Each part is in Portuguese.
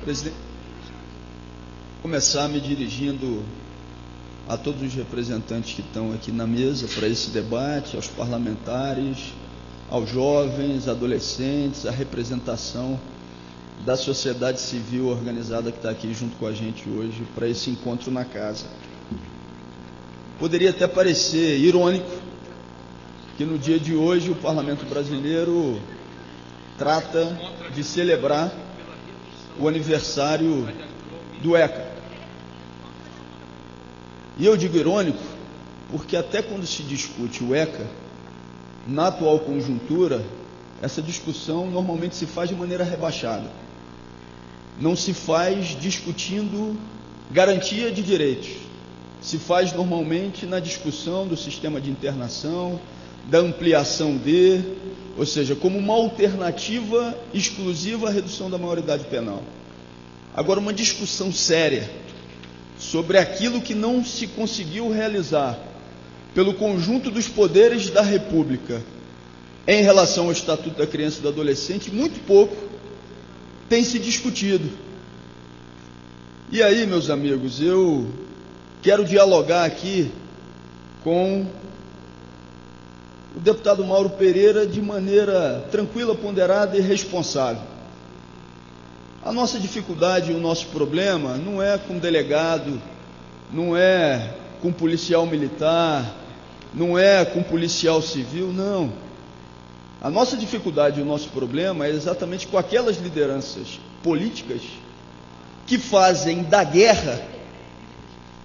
Presidente, começar me dirigindo a todos os representantes que estão aqui na mesa para esse debate, aos parlamentares, aos jovens, adolescentes, à representação da sociedade civil organizada que está aqui junto com a gente hoje para esse encontro na casa. Poderia até parecer irônico que no dia de hoje o Parlamento brasileiro trata de celebrar o aniversário do ECA. E eu digo irônico porque até quando se discute o ECA, na atual conjuntura, essa discussão normalmente se faz de maneira rebaixada. Não se faz discutindo garantia de direitos. Se faz normalmente na discussão do sistema de internação, da ampliação ou seja, como uma alternativa exclusiva à redução da maioridade penal. Agora, uma discussão séria sobre aquilo que não se conseguiu realizar pelo conjunto dos poderes da República em relação ao Estatuto da Criança e do Adolescente, muito pouco tem se discutido. E aí, meus amigos, eu quero dialogar aqui com o deputado Mauro Pereira de maneira tranquila, ponderada e responsável. A nossa dificuldade e o nosso problema não é com delegado, não é com policial militar, não é com policial civil, não. A nossa dificuldade e o nosso problema é exatamente com aquelas lideranças políticas que fazem da guerra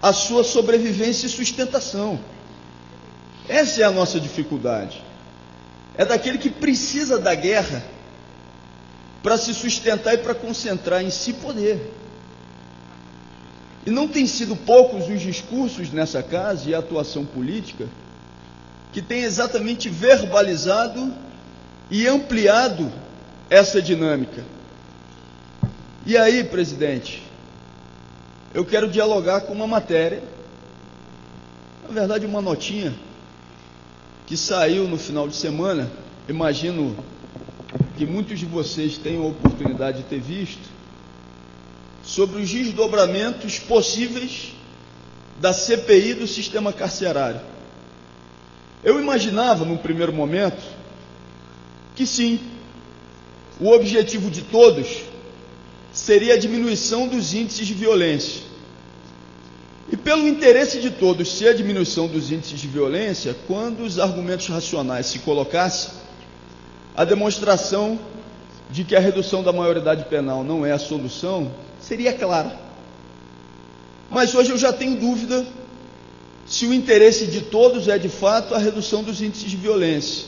a sua sobrevivência e sustentação. Essa é a nossa dificuldade. É daquele que precisa da guerra para se sustentar e para concentrar em si poder. E não tem sido poucos os discursos nessa casa e a atuação política que tem exatamente verbalizado e ampliado essa dinâmica. E aí, presidente, eu quero dialogar com uma matéria, na verdade uma notinha, que saiu no final de semana, imagino que muitos de vocês tenham a oportunidade de ter visto, sobre os desdobramentos possíveis da CPI do sistema carcerário. Eu imaginava, num primeiro momento, que sim, o objetivo de todos seria a diminuição dos índices de violência. E pelo interesse de todos ser a diminuição dos índices de violência, quando os argumentos racionais se colocassem, a demonstração de que a redução da maioridade penal não é a solução seria clara. Mas hoje eu já tenho dúvida se o interesse de todos é de fato a redução dos índices de violência.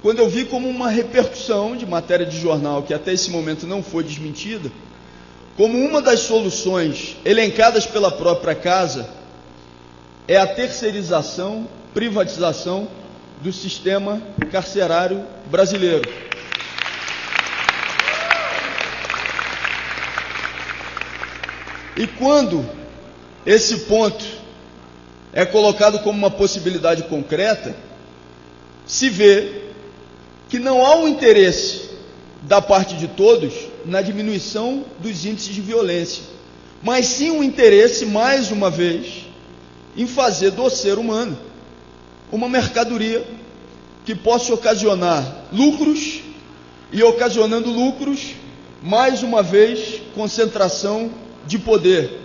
Quando eu vi como uma repercussão de matéria de jornal que até esse momento não foi desmentida, como uma das soluções elencadas pela própria casa é a terceirização, privatização do sistema carcerário brasileiro. E quando esse ponto é colocado como uma possibilidade concreta, se vê que não há um interesse da parte de todos na diminuição dos índices de violência, mas sim um interesse, mais uma vez, em fazer do ser humano uma mercadoria que possa ocasionar lucros e, ocasionando lucros, mais uma vez, concentração de poder.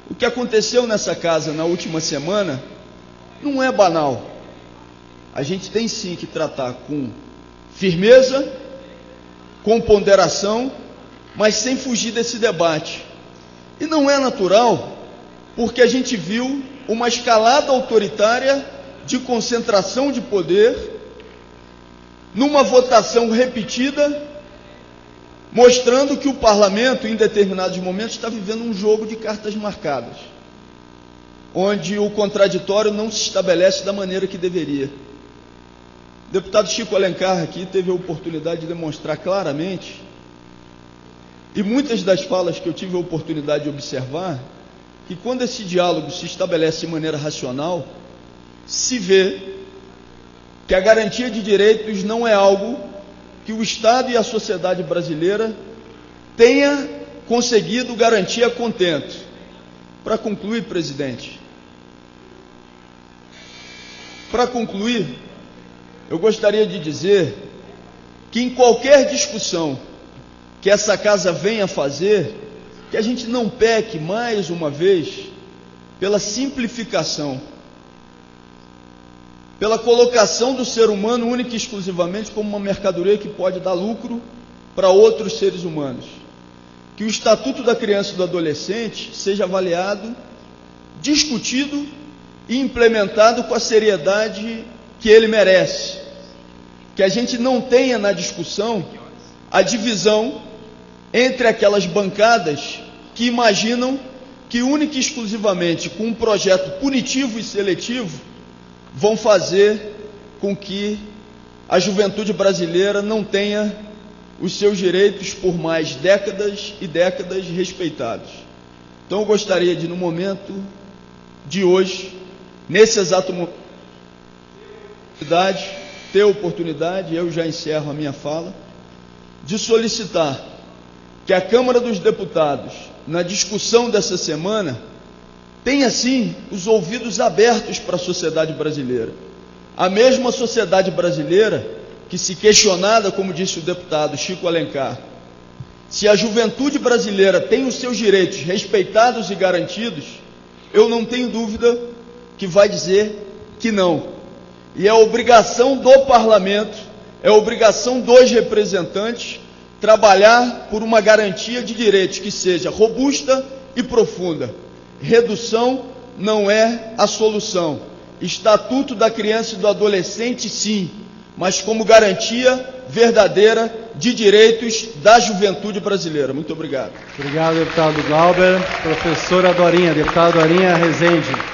O que aconteceu nessa casa na última semana não é banal. A gente tem sim que tratar com firmeza, com ponderação, mas sem fugir desse debate. E não é natural, porque a gente viu uma escalada autoritária de concentração de poder, numa votação repetida, mostrando que o parlamento, em determinados momentos, está vivendo um jogo de cartas marcadas, onde o contraditório não se estabelece da maneira que deveria. O deputado Chico Alencar aqui teve a oportunidade de demonstrar claramente, e muitas das falas que eu tive a oportunidade de observar, que quando esse diálogo se estabelece de maneira racional, se vê que a garantia de direitos não é algo que o Estado e a sociedade brasileira tenha conseguido garantir a contento. Para concluir, presidente, eu gostaria de dizer que em qualquer discussão que essa casa venha fazer, que a gente não peque mais uma vez pela simplificação, pela colocação do ser humano única e exclusivamente como uma mercadoria que pode dar lucro para outros seres humanos. Que o Estatuto da Criança e do Adolescente seja avaliado, discutido e implementado com a seriedade que ele merece. Que a gente não tenha na discussão a divisão entre aquelas bancadas que imaginam que única e exclusivamente com um projeto punitivo e seletivo vão fazer com que a juventude brasileira não tenha os seus direitos por mais décadas e décadas respeitados. Então eu gostaria de, no momento de hoje, nesse exato momento, ter a oportunidade, eu já encerro a minha fala, de solicitar que a Câmara dos Deputados, na discussão dessa semana, tenha sim os ouvidos abertos para a sociedade brasileira. A mesma sociedade brasileira que, se questionada, como disse o deputado Chico Alencar, se a juventude brasileira tem os seus direitos respeitados e garantidos, eu não tenho dúvida que vai dizer que não. E é obrigação do parlamento, é obrigação dos representantes trabalhar por uma garantia de direitos que seja robusta e profunda. Redução não é a solução. Estatuto da Criança e do Adolescente, sim, mas como garantia verdadeira de direitos da juventude brasileira. Muito obrigado. Obrigado, deputado Glauber. Professora Dorinha, deputada Dorinha Rezende.